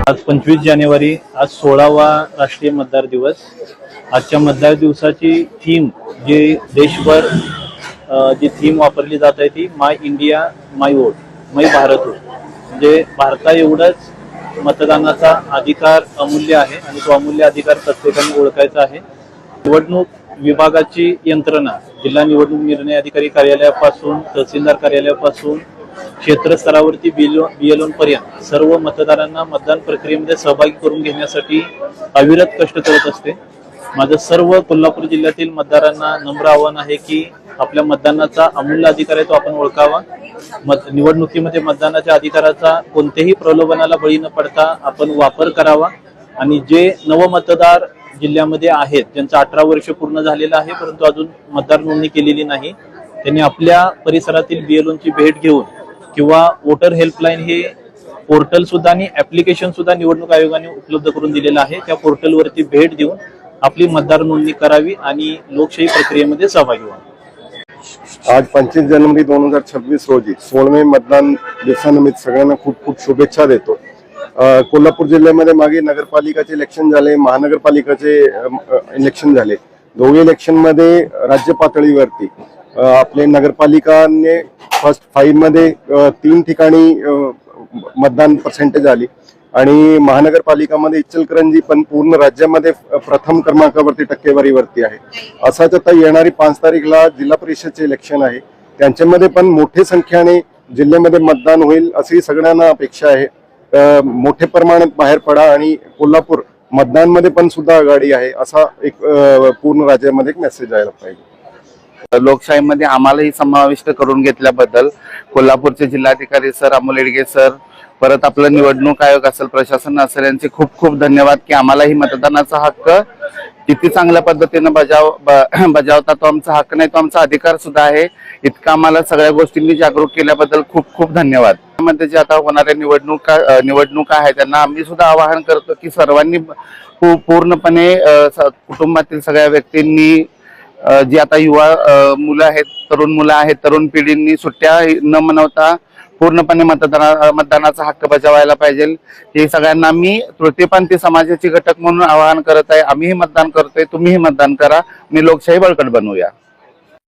आज 25 जानेवारी, आज 16वा राष्ट्रीय मतदार दिवस। आजच्या मतदार दिवसाची थीम जे देशभर जी थीम वापरली जात आहे ती माय इंडिया माय वोट, माय भारत वोट। म्हणजे भारता एवढंच मतदानाचा अधिकार अमूल्य आहे आणि तो अमूल्य अधिकार प्रत्येकाने ओळखायचा आहे। निवडणूक विभागाची यंत्रणा जिल्हा निवडणूक निर्णय अधिकारी कार्यालयापासून तहसीलदार कार्यालयापासून क्षेत्र स्तरावरती BLO पर्यंत सर्व मतदारांना मतदान प्रक्रियेमध्ये सहभागी करून घेण्यासाठी अविरत कष्ट करत असते। माझं सर्व कोल्हापूर जिल्ह्यातील मतदारांना नम्र आवाहन आहे की आपल्या मतदानाचा अमूल्य अधिकार आहे तो आपण ओळखावा। निवडणुकीमध्ये मतदानाच्या अधिकाराचा कोणत्याही प्रलोभनाला बळी न पडता आपण वापर करावा आणि जे नवमतदार जिल्ह्यामध्ये आहेत ज्यांचं 18 वर्ष पूर्ण झालेलं आहे परंतु अजून मतदार नोंदणी केलेली नाही, त्यांनी आपल्या परिसरातील BLOची भेट घेऊन किंवा वोटर हेल्पलाईन हे पोर्टल सुद्धा आणि ऍप्लिकेशन सुद्धा निवडणूक आयोगाने उपलब्ध करून दिलेलं आहे। त्या पोर्टलवरती भेट देऊन आपली मतदार नोंदणी करावी आणि लोकशाही प्रक्रियेमध्ये सहभागी व्हावे। आज 25 जानेवारी 2026 रोजी 16वें मतदान दिवसानिमित्त सगळ्यांना खूप खूप शुभेच्छा देतो। कोल्हापूर जिल्ह्यामध्ये मागे नगरपालिकाचे इलेक्शन झाले, महानगरपालिकाचे इलेक्शन झाले। दोन्ही इलेक्शन मध्ये राज्य पातळीवरती आपले नगरपालिकाने फर्स्ट 5 मध्ये 3 ठिकाणी मतदान पर्सेंटेज आली आणि महानगरपालिकामध्ये इचलकरंजी पण पूर्ण राज्यामध्ये प्रथम क्रमांकावरती टक्केवारीवरती आहे। असाच आता येणारी 5 तारीखला जिल्हा परिषदचे इलेक्शन आहे, त्यांच्यामध्ये पण मोठ्या संख्येने जिल्ह्यामध्ये मतदान होईल अशी सगळ्यांना अपेक्षा आहे। मोठ्या प्रमाणात बाहेर पडा आणि कोल्हापूर मतदानमध्ये पण सुद्धा आघाडी आहे असा एक पूर्ण राज्यामध्ये एक मेसेज यायला पाहिजे। लोकशाहीमध्ये आम्हालाही समाविष्ट करून घेतल्याबद्दल कोल्हापूरचे जिल्हाधिकारी सर अमोल येडगे सर, परत आपलं निवडणूक आयोग असेल, प्रशासन असेल, यांचे खूप खूप धन्यवाद की आम्हालाही मतदानाचा हक्क किती चांगल्या पद्धतीने बजावता तो आमचा हक्क नाही, तो आमचा अधिकार सुद्धा आहे। इतका आम्हाला सगळ्या गोष्टींनी जागरूक केल्याबद्दल खूप खूप धन्यवाद। मध्ये जे आता होणाऱ्या निवडणुका आहे त्यांना आम्ही सुद्धा आवाहन करतो की सर्वांनी पूर्णपणे कुटुंबातील सगळ्या व्यक्तींनी जी आता युवा मुलं आहेत, तरुण मुलं आहेत, तरुण पिढींनी सुट्ट्या न मनवता पूर्णपणे मतदानाचा हक्क बजावायला पाहिजे। हे सगळ्यांना मी तृतीयपंथी समाजाची घटक म्हणून आवाहन करत आहे। आम्हीही मतदान करतोय, तुम्हीही मतदान करा आणि लोकशाही बळकट बनवूया।